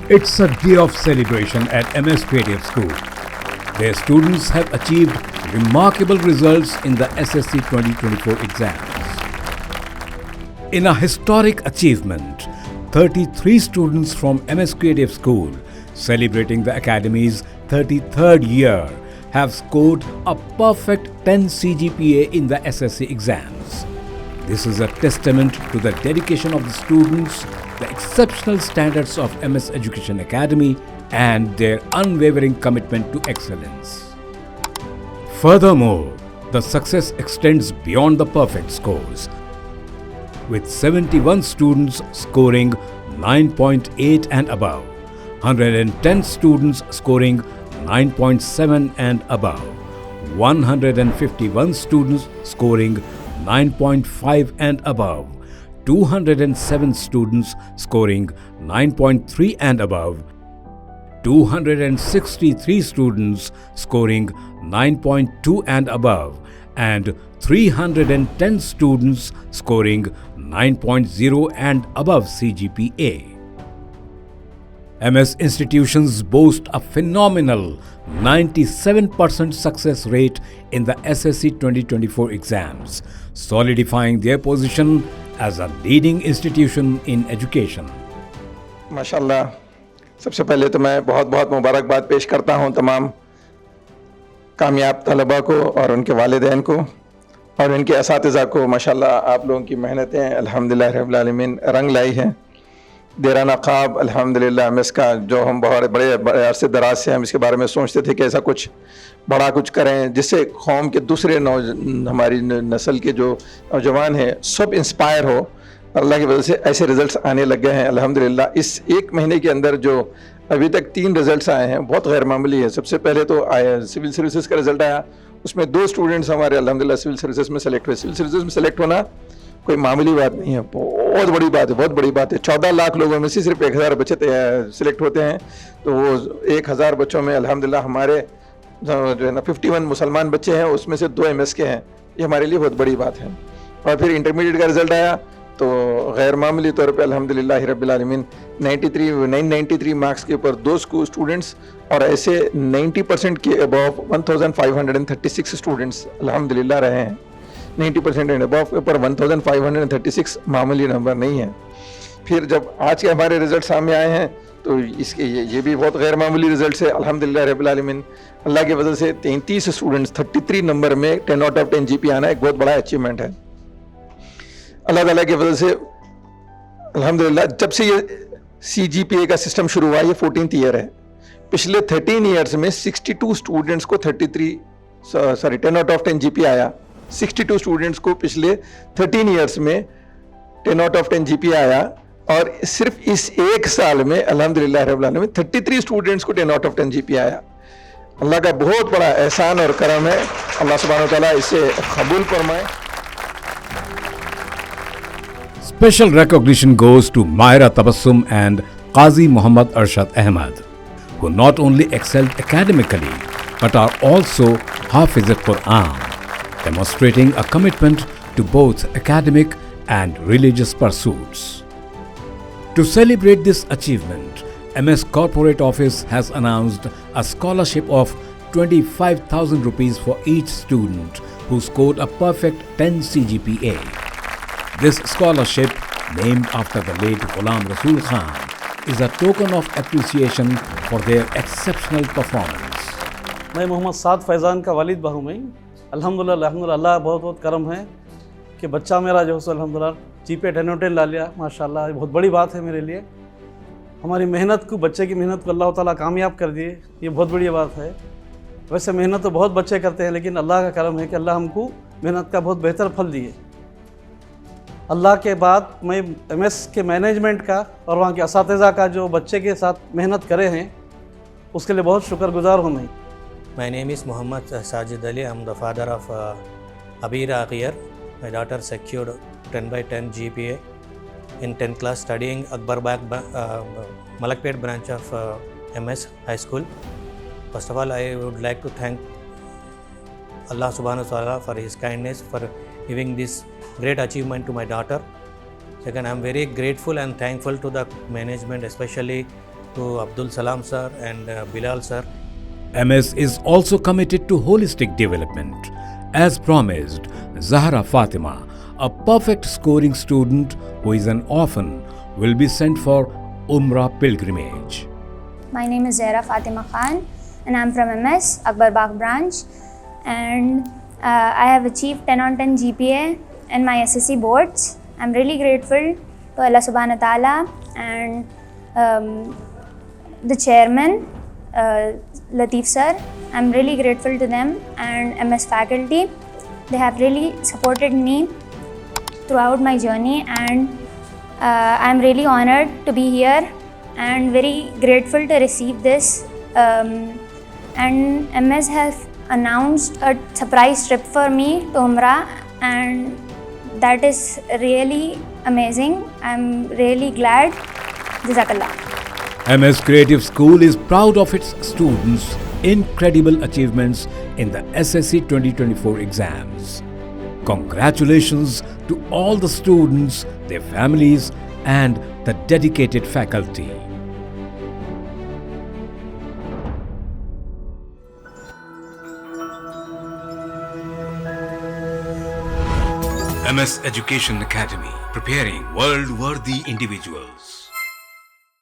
It's a day of celebration at MS Creative School. Their students have achieved remarkable results in the SSC 2024 exams. In a historic achievement, 33 students from MS Creative School, celebrating the Academy's 33rd year, have scored a perfect 10 CGPA in the SSC exams. This is a testament to the dedication of the students, the exceptional standards of MS Education Academy, and their unwavering commitment to excellence. Furthermore, the success extends beyond the perfect scores, with 71 students scoring 9.8 and above, 110 students scoring 9.7 and above, 151 students scoring 9.5 and above, 207 students scoring 9.3 and above, 263 students scoring 9.2 and above, and 310 students scoring 9.0 and above CGPA. MS institutions boast a phenomenal 97% success rate in the SSC 2024 exams, solidifying their position as a leading institution in education. माशाल्लाह, सबसे पहले तो मैं बहुत बहुत मुबारकबाद पेश करता हूं तमाम कामयाब तलबा को और उनके वालिदैन को और उनके असातिज़ा को। माशाल्लाह आप लोगों की मेहनतें अल्हम्दुलिल्लाह रब्बिल आलमीन रंग लाई हैं। देराना ख्वाब अल्हम्दुलिल्लाह एमएस का जो हम बहुत बड़े अरसे दराज से हम इसके बारे में सोचते थे कि ऐसा कुछ बड़ा कुछ करें जिससे कौम के दूसरे हमारी नस्ल के जो नौजवान हैं सब इंस्पायर हो। अल्लाह की वजह से ऐसे रिज़ल्ट्स आने लग गए हैं अल्हम्दुलिल्लाह। इस एक महीने के अंदर जो अभी तक 3 रिज़ल्ट्स आए हैं बहुत गैर मामूली है। सबसे पहले तो सिविल सर्विसेज का रिज़ल्ट आया, उसमें 2 स्टूडेंट्स हमारे अल्हम्दुलिल्लाह सिविल सर्विसेज में सेलेक्ट हुए। सिविल सर्विसेज में सेलेक्ट होना कोई मामूली बात नहीं है, बहुत बड़ी बात है, बहुत बड़ी बात है। 14 लाख लोगों में से सिर्फ 1000 बच्चे सिलेक्ट होते हैं, तो वो 1000 बच्चों में अल्हम्दुलिल्लाह हमारे जो है ना 51 मुसलमान बच्चे हैं, उसमें से 2 एमएस के हैं। ये हमारे लिए बहुत बड़ी बात है। और फिर इंटरमीडिएट का रिज़ल्ट आया तो गैर मामूली तौर पे अल्हम्दुलिल्लाह रब्बिल आलमीन 993 मार्क्स के ऊपर 2 स्टूडेंट्स और ऐसे 90% के अबव 1536 स्टूडेंट्स अल्हम्दुलिल्लाह रहे हैं। 90% एंड अबव के ऊपर 1536 मामूली नंबर नहीं है। फिर जब आज के हमारे रिज़ल्ट सामने आए हैं तो इसके ये भी बहुत गैर मामूली रिज़ल्ट है अल्हम्दुलिल्लाह रब्बिल आलमीन। अल्लाह की वजह से 33 स्टूडेंट्स 33 नंबर में 10 आउट ऑफ 10 GPA आना एक बहुत बड़ा अचीवमेंट है। अल्लाह ताला की वजह से अल्हम्दुलिल्लाह जब से ये CGPA का सिस्टम शुरू हुआ, ये 14th ईयर है। पिछले 13 ईयर्स में 62 स्टूडेंट्स को 10 आउट ऑफ 10 GPA आया। 62 स्टूडेंट्स को पिछले 13 ईयर्स में 10 आउट ऑफ 10 GPA आया और सिर्फ इस एक साल में अल्हम्दुलिल्लाह रब्बिल आलमीन 33 स्टूडेंट्स को 10 आउट ऑफ 10 GPA आया। अल्लाह का बहुत बड़ा एहसान और करम है। अल्लाह सुब्हानहू व तआला इसे कबूल फरमाए। Special recognition goes to Mahira Tabassum and Qazi Muhammad Arshad Ahmad, who not only excelled academically but are also Hafiz al-Quran, demonstrating a commitment to both academic and religious pursuits. To celebrate this achievement, MS Corporate Office has announced a scholarship of 25,000 rupees for each student who scored a perfect 10 CGPA. This scholarship, named after the late Ghulam Rasool Khan, is a token of appreciation for their exceptional performance. मैं मोहम्मद साद फैज़ान का वालिद बहू मैं। अल्हम्दुलिल्लाह अल्लाह बहुत बहुत करम है कि बच्चा मेरा जो है अल्हम्दुलिल्लाह GPA 10 आउट 10 ला लिया। माशाल्लाह बहुत बड़ी बात है मेरे लिए। हमारी मेहनत को, बच्चे की मेहनत को अल्लाह ताला कामयाब कर दिए, ये बहुत बड़ी बात है। वैसे मेहनत तो बहुत बच्चे करते हैं, लेकिन अल्लाह का करम है कि अल्लाह हमको मेहनत का बहुत बेहतर फल दिए। अल्लाह के बाद मैं MS के मैनेजमेंट का और वहाँ के असातिज़ा का जो बच्चे के साथ मेहनत करे हैं उसके लिए बहुत शुक्रगुजार हूँ मैं। My name is Muhammad Sajid Ali. I am the father of Abira Akhir. My daughter secured 10/10 GPA in 10th class studying Akbar Bag Malakpet branch of MS High School. First of all, I would like to thank Allah Subhanahu wa Taala for His kindness for giving this great achievement to my daughter. Second, I am very grateful and thankful to the management, especially to Abdul Salam sir and Bilal sir. MS is also committed to holistic development. As promised, Zahra Fatima, a perfect scoring student who is an orphan, will be sent for Umrah pilgrimage. My name is Zahra Fatima Khan and I'm from MS, Akbar Bagh branch, and I have achieved 10 on 10 GPA in my SSC boards. I'm really grateful to Allah Subhanahu wa Ta'ala and the chairman, Latif sir. I'm really grateful to them and MS faculty. They have really supported me throughout my journey, and I'm really honored to be here and very grateful to receive this. And MS has announced a surprise trip for me to Umrah, and that is really amazing. I'm really glad. Jazakallah. MS Creative School is proud of its students' incredible achievements in the SSC 2024 exams. Congratulations to all the students, their families, and the dedicated faculty. MS Education Academy, preparing world-worthy individuals.